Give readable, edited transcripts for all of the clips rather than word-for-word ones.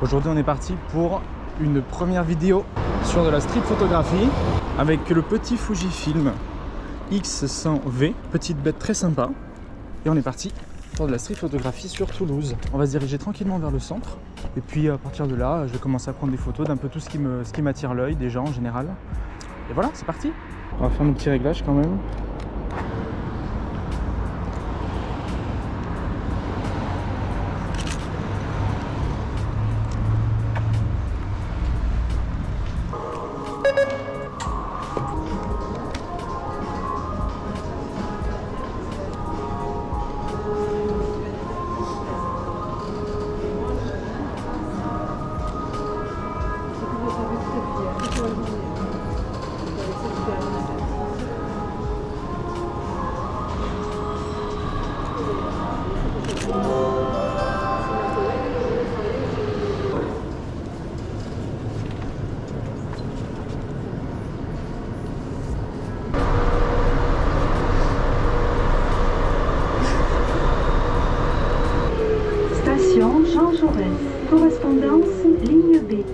Aujourd'hui on est parti pour une première vidéo sur de la street photographie avec le petit Fujifilm X100V, petite bête très sympa. Et on est parti pour de la street photographie sur Toulouse. On va se diriger tranquillement vers le centre et puis à partir de là je vais commencer à prendre des photos d'un peu tout ce qui m'attire l'œil, des gens en général. Et voilà, c'est parti. On va faire nos petits réglages quand même. Station Jean Jaurès, correspondance ligne B.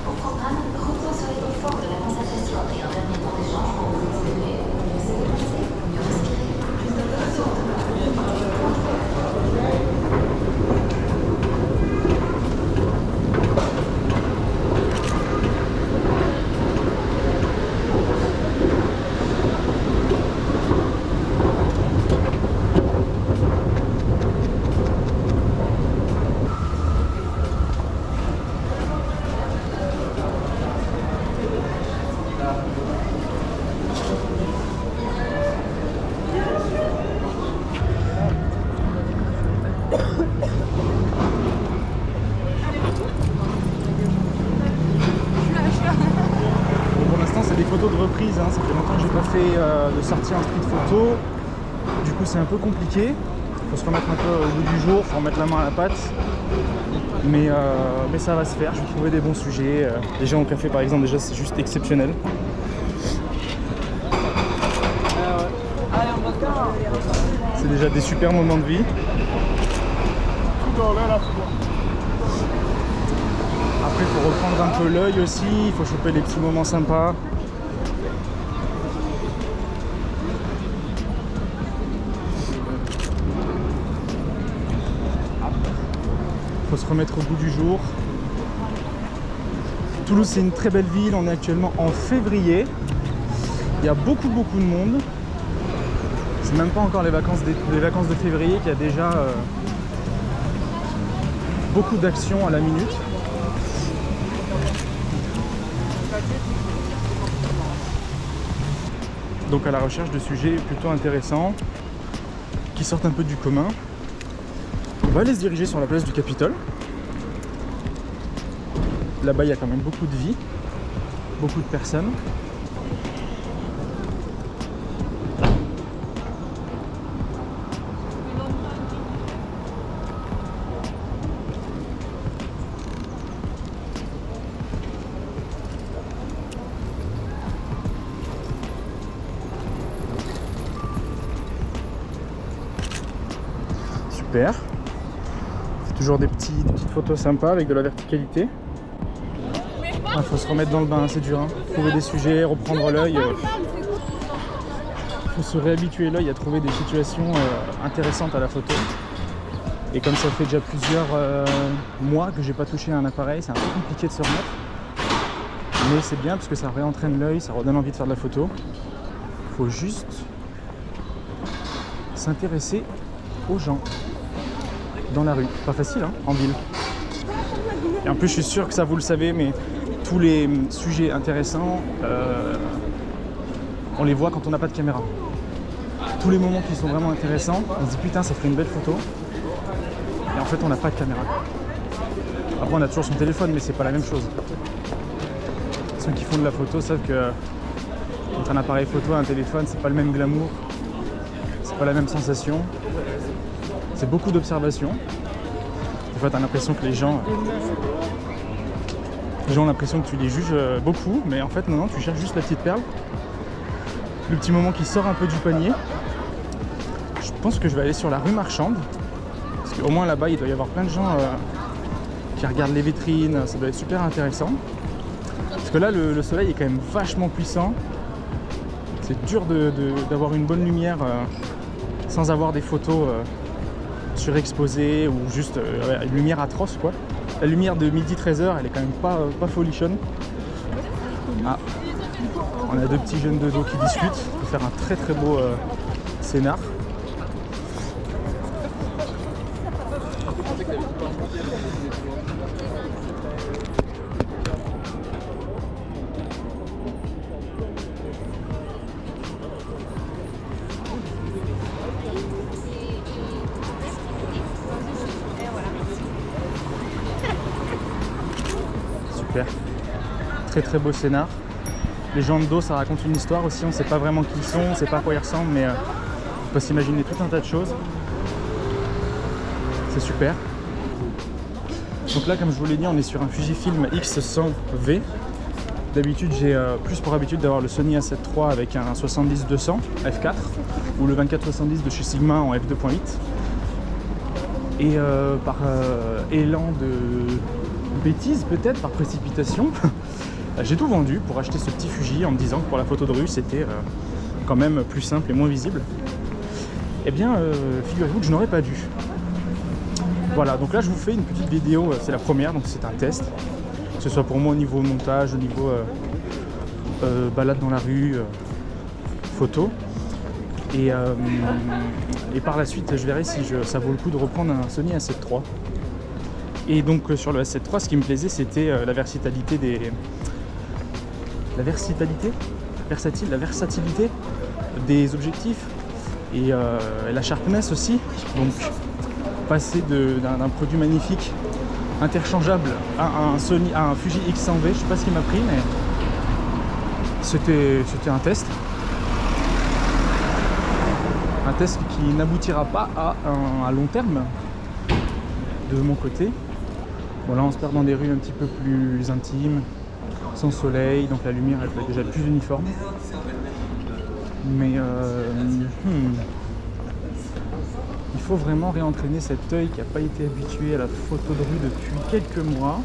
Au programme, revenons sur les points forts de la concertation et un dernier temps d'échange pour vous exprimer, mieux s'économiser, mieux respirer, plus de Des photos de reprise, hein. Ça fait longtemps que j'ai pas fait de sortie en street photo. Du coup c'est un peu compliqué. Il faut se remettre un peu au bout du jour, il faut remettre la main à la pâte. Mais ça va se faire, je vais trouver des bons sujets. Les gens au café par exemple, déjà c'est juste exceptionnel. C'est déjà des super moments de vie. Après il faut reprendre un peu l'œil aussi, il faut choper les petits moments sympas. Faut se remettre au goût du jour. Toulouse c'est une très belle ville, on est actuellement en février. Il y a beaucoup de monde. C'est même pas encore les vacances de février qu'il y a déjà beaucoup d'actions à la minute. Donc à la recherche de sujets plutôt intéressants qui sortent un peu du commun. On va aller se diriger sur la place du Capitole. Là-bas, il y a quand même beaucoup de vie, beaucoup de personnes. Super. Toujours des petites photos sympas avec de la verticalité. Il faut se remettre dans le bain, c'est dur. Hein. Trouver des sujets, reprendre l'œil. Il faut se réhabituer l'œil à trouver des situations intéressantes à la photo. Et comme ça fait déjà plusieurs mois que j'ai pas touché à un appareil, c'est un peu compliqué de se remettre. Mais c'est bien parce que ça réentraîne l'œil, ça redonne envie de faire de la photo. Il faut juste s'intéresser aux gens dans la rue. Pas facile hein, en ville. Et en plus je suis sûr que ça vous le savez, mais tous les sujets intéressants, on les voit quand on n'a pas de caméra. Tous les moments qui sont vraiment intéressants, on se dit putain ça ferait une belle photo. Et en fait on n'a pas de caméra. Après on a toujours son téléphone mais c'est pas la même chose. Ceux qui font de la photo savent que entre un appareil photo et un téléphone c'est pas le même glamour. C'est pas la même sensation. C'est beaucoup d'observation. Des fois, tu as l'impression que les gens ont l'impression que tu les juges beaucoup, mais en fait, non, tu cherches juste la petite perle. Le petit moment qui sort un peu du panier. Je pense que je vais aller sur la rue Marchande, parce qu'au moins là-bas, il doit y avoir plein de gens qui regardent les vitrines, ça doit être super intéressant. Parce que là, le soleil est quand même vachement puissant. C'est dur d'avoir une bonne lumière sans avoir des photos surexposées ou juste une lumière atroce, quoi. La lumière de midi 13h, elle est quand même pas folichonne. Ah, on a deux petits jeunes de dos qui discutent. Ça peut faire un très très beau scénar. Super. Très très beau scénar. Les gens de dos, ça raconte une histoire aussi, on ne sait pas vraiment qui ils sont, on ne sait pas à quoi ils ressemblent, mais on peut s'imaginer tout un tas de choses. C'est super. Donc là, comme je vous l'ai dit, on est sur un Fujifilm X100V. D'habitude, j'ai plus pour habitude d'avoir le Sony A7 III avec un 70-200 f4 ou le 24-70 de chez Sigma en f2.8. Et par élan de bêtise, peut-être, par précipitation, j'ai tout vendu pour acheter ce petit Fuji en me disant que pour la photo de rue, c'était quand même plus simple et moins visible. Eh bien, figurez-vous que je n'aurais pas dû. Voilà, donc là je vous fais une petite vidéo, c'est la première, donc c'est un test. Que ce soit pour moi au niveau montage, au niveau balade dans la rue, photo. Et par la suite, je verrai si ça vaut le coup de reprendre un Sony A7 III. Et donc sur le A7 III, ce qui me plaisait, c'était la versatilité des... La versatilité des objectifs et la sharpness aussi. Donc passer d'un produit magnifique interchangeable à un Fuji X100V, je sais pas ce qui m'a pris, mais c'était un test. Un test qui n'aboutira pas à long terme de mon côté. Bon, là on se perd dans des rues un petit peu plus intimes, sans soleil, donc la lumière elle peut être déjà plus uniforme. Mais il faut vraiment réentraîner cet œil qui n'a pas été habitué à la photo de rue depuis quelques mois.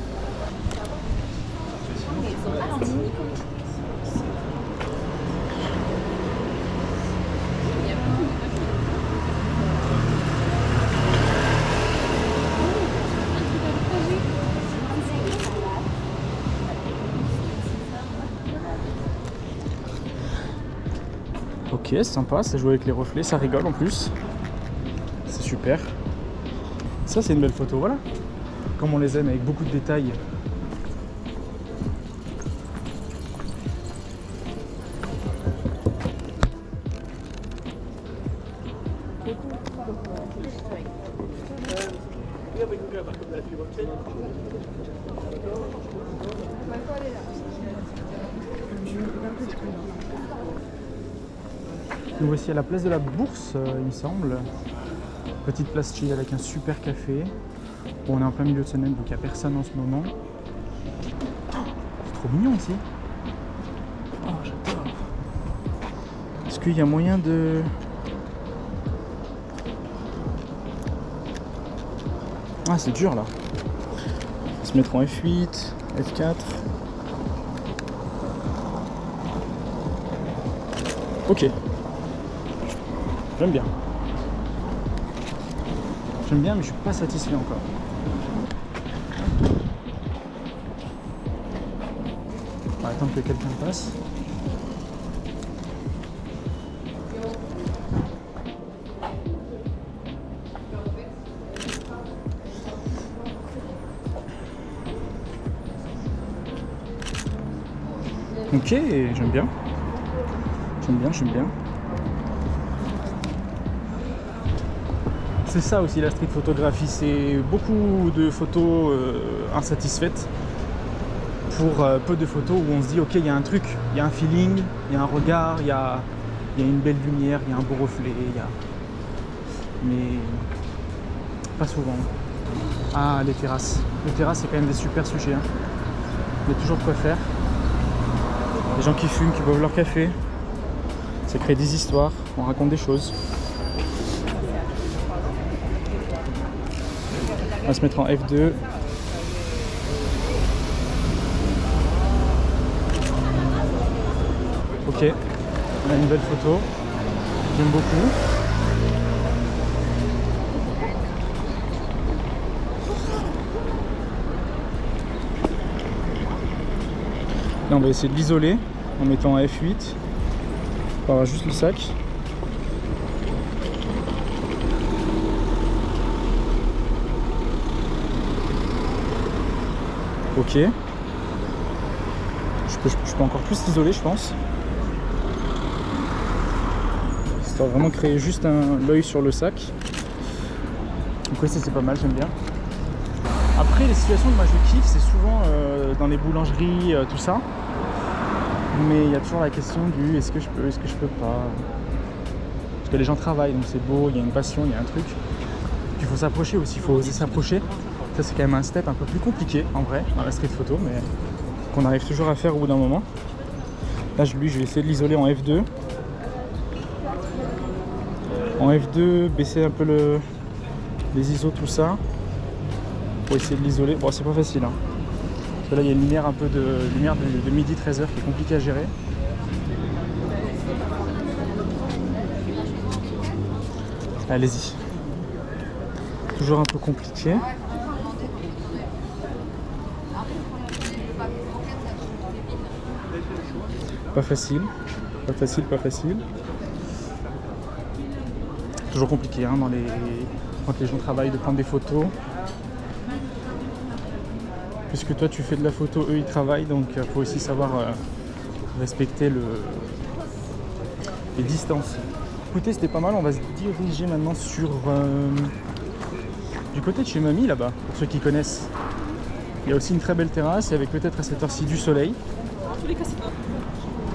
Ok, c'est sympa, ça joue avec les reflets, ça rigole en plus. C'est super. Ça, c'est une belle photo, voilà. Comme on les aime, avec beaucoup de détails. Nous voici à la place de la Bourse, il me semble. Petite place chill avec un super café. Bon, on est en plein milieu de semaine, donc il n'y a personne en ce moment. Oh, c'est trop mignon ici. Oh, j'adore. Est-ce qu'il y a moyen de... Ah, c'est dur là. On va se mettre en F8, F4. Ok. J'aime bien. J'aime bien, mais je suis pas satisfait encore. On va attendre que quelqu'un passe. Ok, j'aime bien. J'aime bien. C'est ça aussi la street photographie, c'est beaucoup de photos insatisfaites pour peu de photos où on se dit ok, il y a un truc, il y a un feeling, il y a un regard, il y a une belle lumière, il y a un beau reflet, mais pas souvent. Ah, les terrasses. Les terrasses, c'est quand même des super sujets. Hein. Il y a toujours de quoi faire. Les gens qui fument, qui boivent leur café. Ça crée des histoires, on raconte des choses. On va se mettre en F2. Ok, on a une belle photo. J'aime beaucoup. Là on va essayer de l'isoler en mettant un F8. On va avoir juste le sac. Ok. Je peux encore plus l'isoler, je pense. Histoire de vraiment créer juste l'œil sur le sac. Donc oui, ça c'est pas mal, j'aime bien. Après, les situations que moi je kiffe, c'est souvent dans les boulangeries, tout ça. Mais il y a toujours la question du est-ce que je peux, est-ce que je peux pas. Parce que les gens travaillent, donc c'est beau, il y a une passion, il y a un truc. Puis il faut s'approcher aussi, il faut oser s'approcher. Ça c'est quand même un step un peu plus compliqué en vrai dans la street photo, mais qu'on arrive toujours à faire au bout d'un moment. Là lui je vais essayer de l'isoler en F2. En F2, baisser un peu les ISO, tout ça. Pour essayer de l'isoler. Bon c'est pas facile hein. Parce que là il y a une lumière un peu de midi 13h qui est compliquée à gérer. Allez-y. Toujours un peu compliqué. Pas facile, pas facile, pas facile. Toujours compliqué hein, quand les gens travaillent de prendre des photos. Puisque toi tu fais de la photo, eux ils travaillent, donc il faut aussi savoir respecter les distances. Écoutez, c'était pas mal, on va se diriger maintenant sur du côté de chez Mamie là-bas, pour ceux qui connaissent. Il y a aussi une très belle terrasse et avec peut-être à cette heure-ci du soleil.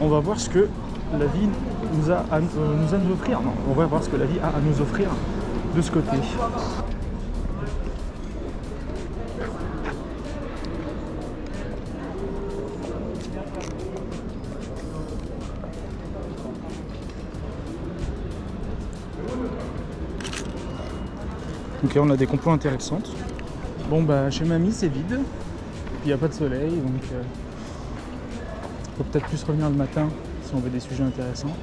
On va voir ce que la vie nous a à nous offrir. Non, on va voir ce que la vie a à nous offrir de ce côté. Ok, on a des compos intéressantes. Bon bah chez Mamie c'est vide, puis il n'y a pas de soleil, donc faut peut-être plus revenir le matin si on veut des sujets intéressants.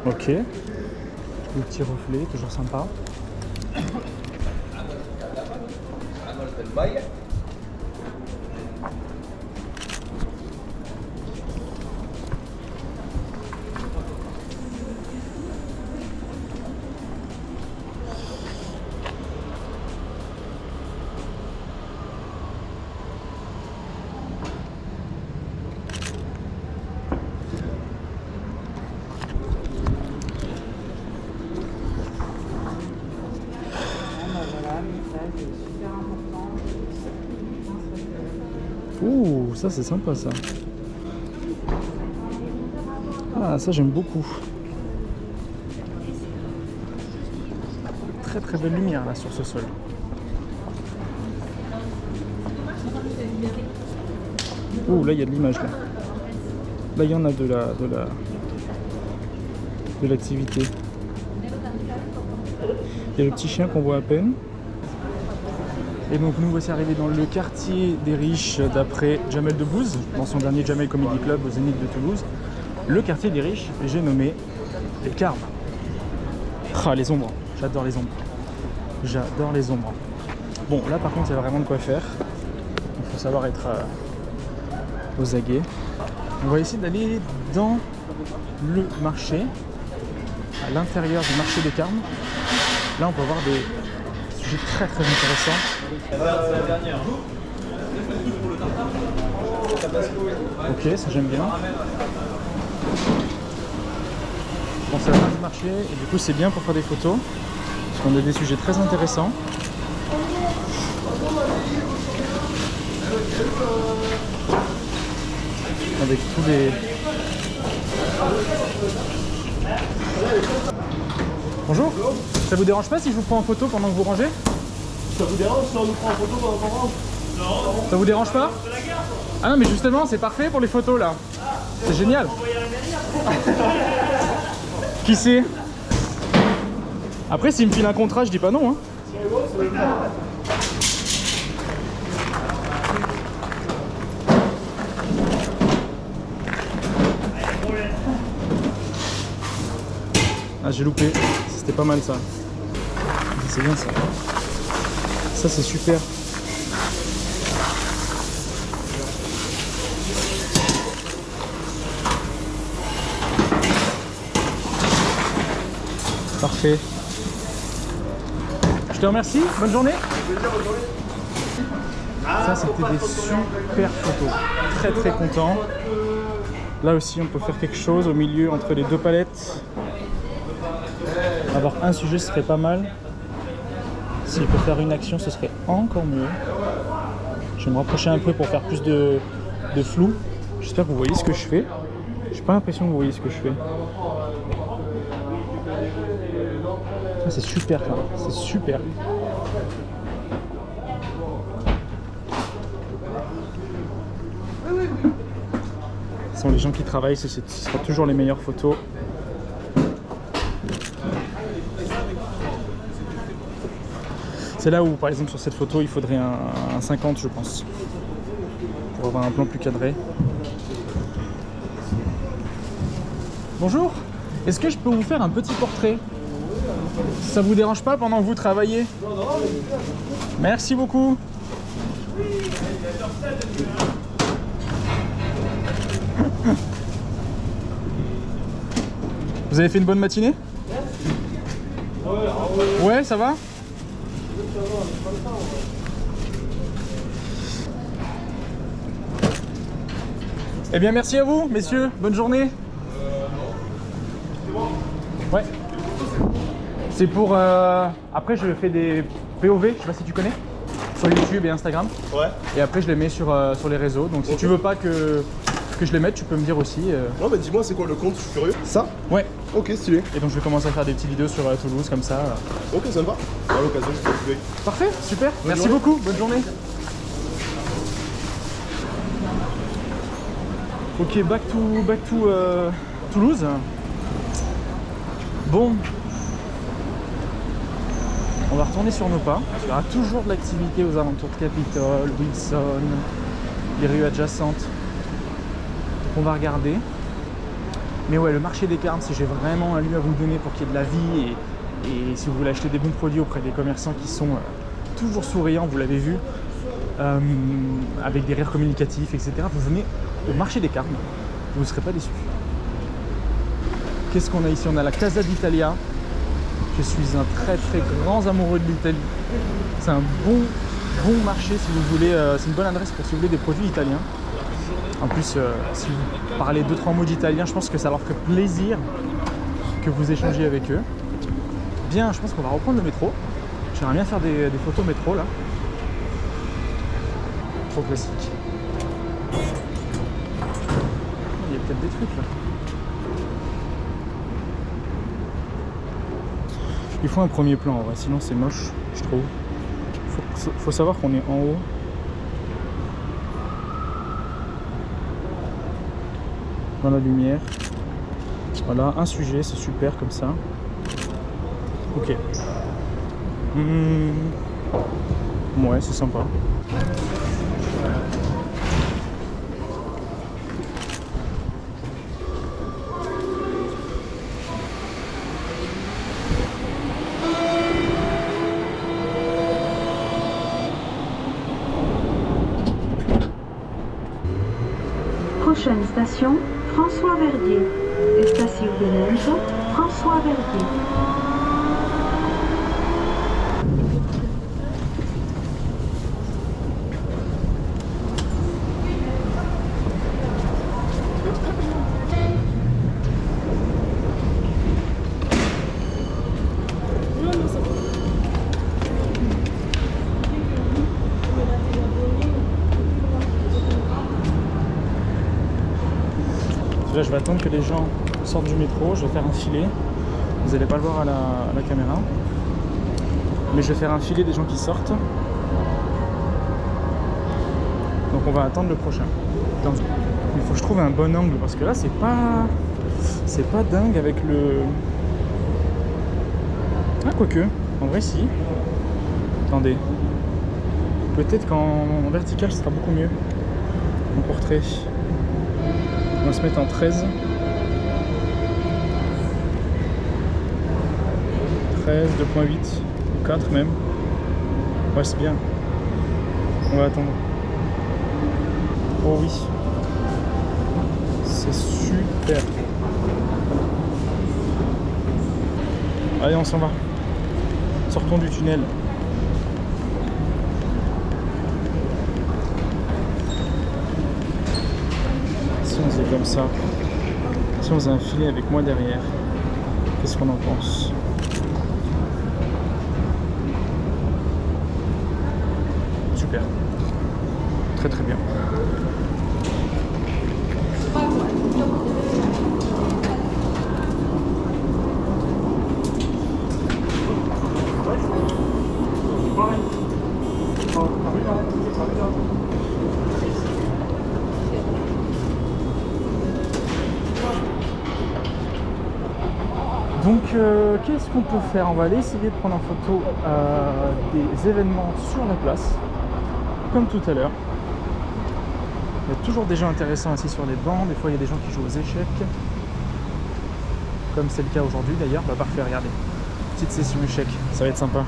Ok, le petit reflet, toujours sympa. Ouh, ça c'est sympa ça. Ah, ça j'aime beaucoup. Très très belle lumière là sur ce sol. Ouh, là il y a de l'image là. Là il y en a de l'activité. Il y a le petit chien qu'on voit à peine. Et donc nous voici arrivés dans le quartier des riches d'après Jamel Debbouze, dans son dernier Jamel Comedy Club au Zénith de Toulouse. Le quartier des riches, j'ai nommé les Carmes. Ah, les ombres, j'adore les ombres. J'adore les ombres. Bon, là par contre, il y a vraiment de quoi faire. Il faut savoir être aux aguets. On va essayer d'aller dans le marché, à l'intérieur du marché des Carmes. Là, on peut voir des sujets très très intéressants. Ok, ça j'aime bien. Bon, c'est la fin du marché et du coup c'est bien pour faire des photos parce qu'on a des sujets très intéressants. Avec tous les... Bonjour, ça vous dérange pas si je vous prends en photo pendant que vous rangez? Ça vous dérange si on nous prend en photo pendant qu'on range? Non. Ça vous dérange pas? Ah non mais justement c'est parfait pour les photos là. C'est génial. Qui c'est? Après, s'il me file un contrat, je dis pas non. Hein. Ah, j'ai loupé. C'était pas mal ça. C'est bien ça. Ça, c'est super. Parfait. Je te remercie. Bonne journée. Ça, c'était des super photos. Très très content. Là aussi, on peut faire quelque chose au milieu entre les deux palettes. Avoir un sujet, ce serait pas mal. S'il peut faire une action, ce serait encore mieux. Je vais me rapprocher un peu pour faire plus de flou. J'espère que vous voyez ce que je fais. J'ai pas l'impression que vous voyez ce que je fais. Ah, c'est super, ça. C'est super. Ce sont les gens qui travaillent, ce sera toujours les meilleures photos. C'est là où, par exemple, sur cette photo, il faudrait un 50, je pense, pour avoir un plan plus cadré. Bonjour, est-ce que je peux vous faire un petit portrait? Ça vous dérange pas pendant que vous travaillez? Merci beaucoup. Vous avez fait une bonne matinée? Ouais, ça va? Eh bien, merci à vous, messieurs. Bonne journée. Ouais. C'est pour... Après, je fais des POV, je sais pas si tu connais, sur YouTube et Instagram. Ouais. Et après, je les mets sur les réseaux. Donc, si tu veux pas que je les mette, tu peux me dire aussi. Non, mais dis-moi, c'est quoi le compte? Je suis curieux. Ça? Ouais. Ok, stylé. Et donc, je vais commencer à faire des petites vidéos sur Toulouse, comme ça. Ok, sympa. À l'occasion, je peux trouver. Parfait, super. Merci journée. beaucoup. Bonne journée. Ok, back to Toulouse. Bon, on va retourner sur nos pas. Il y aura toujours de l'activité aux alentours de Capitole, Wilson, les rues adjacentes. Donc on va regarder. Mais ouais, le marché des Carmes, si j'ai vraiment un lieu à vous donner pour qu'il y ait de la vie et si vous voulez acheter des bons produits auprès des commerçants qui sont toujours souriants, vous l'avez vu, avec des rires communicatifs, etc. Vous venez au marché des Carmes, vous ne serez pas déçus. Qu'est-ce qu'on a ici? On a la Casa d'Italia. Je suis un très très grand amoureux de l'Italie. C'est un bon marché si vous voulez, c'est une bonne adresse pour si vous voulez des produits italiens. En plus, si vous parlez 2-3 mots d'italien, je pense que ça leur fait plaisir que vous échangiez avec eux. Bien, je pense qu'on va reprendre le métro. J'aimerais bien faire des photos métro là. Trop classique. Il y a peut-être des trucs là. Il faut un premier plan en vrai, sinon c'est moche, je trouve. Faut savoir qu'on est en haut. Dans la lumière. Voilà, un sujet, c'est super comme ça. Ok. Ouais, c'est sympa. Prochaine station, François Verdier. Station de Lens, François Verdier. Là, je vais attendre que les gens sortent du métro, je vais faire un filet. Vous n'allez pas le voir à la caméra. Mais je vais faire un filet des gens qui sortent. Donc on va attendre le prochain. Donc, il faut que je trouve un bon angle parce que là c'est pas dingue avec le Ah, quoique, en vrai, si. Attendez. Peut-être qu'en vertical, ce sera beaucoup mieux. En portrait. On va se mettre en 13. 13, 2.8, 4 même. Ouais, c'est bien. On va attendre. Oh oui. C'est super. Allez, on s'en va. Sortons du tunnel. Si on faisait comme ça, si on faisait un filet avec moi derrière, qu'est-ce qu'on en pense? Super. Très très bien. Donc qu'est-ce qu'on peut faire? On va aller essayer de prendre en photo des événements sur la place, comme tout à l'heure. Il y a toujours des gens intéressants assis sur les bancs, des fois il y a des gens qui jouent aux échecs, comme c'est le cas aujourd'hui d'ailleurs. Bah parfait, regardez, petite session échecs, ça va être sympa.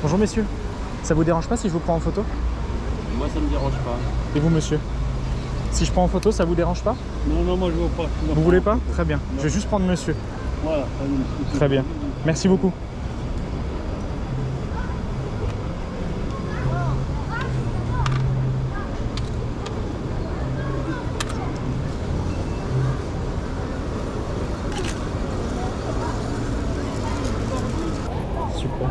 Bonjour messieurs, ça vous dérange pas si je vous prends en photo? Moi, ça me dérange pas. Et vous monsieur? Si je prends en photo, ça vous dérange pas? Non, non, moi je veux pas. Vous voulez pas? Très bien. Je vais juste prendre monsieur. Voilà. Très bien. Merci beaucoup. Super.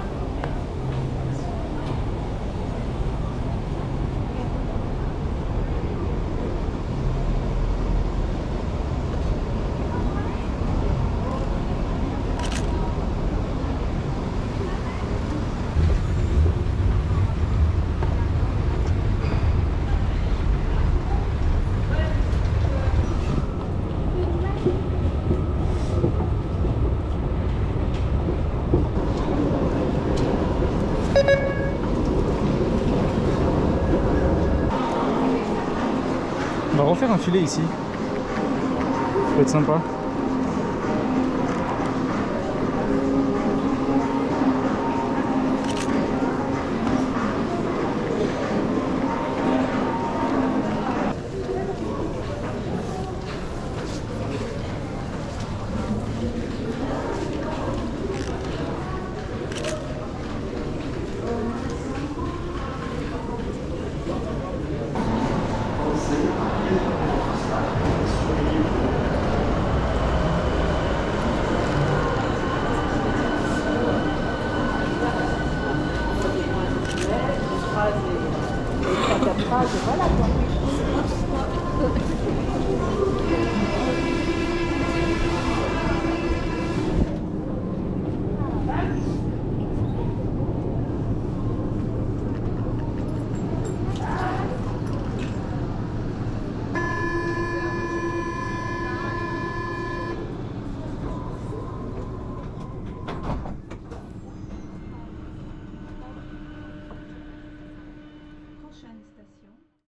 On va refaire un filet ici. Ça peut être sympa.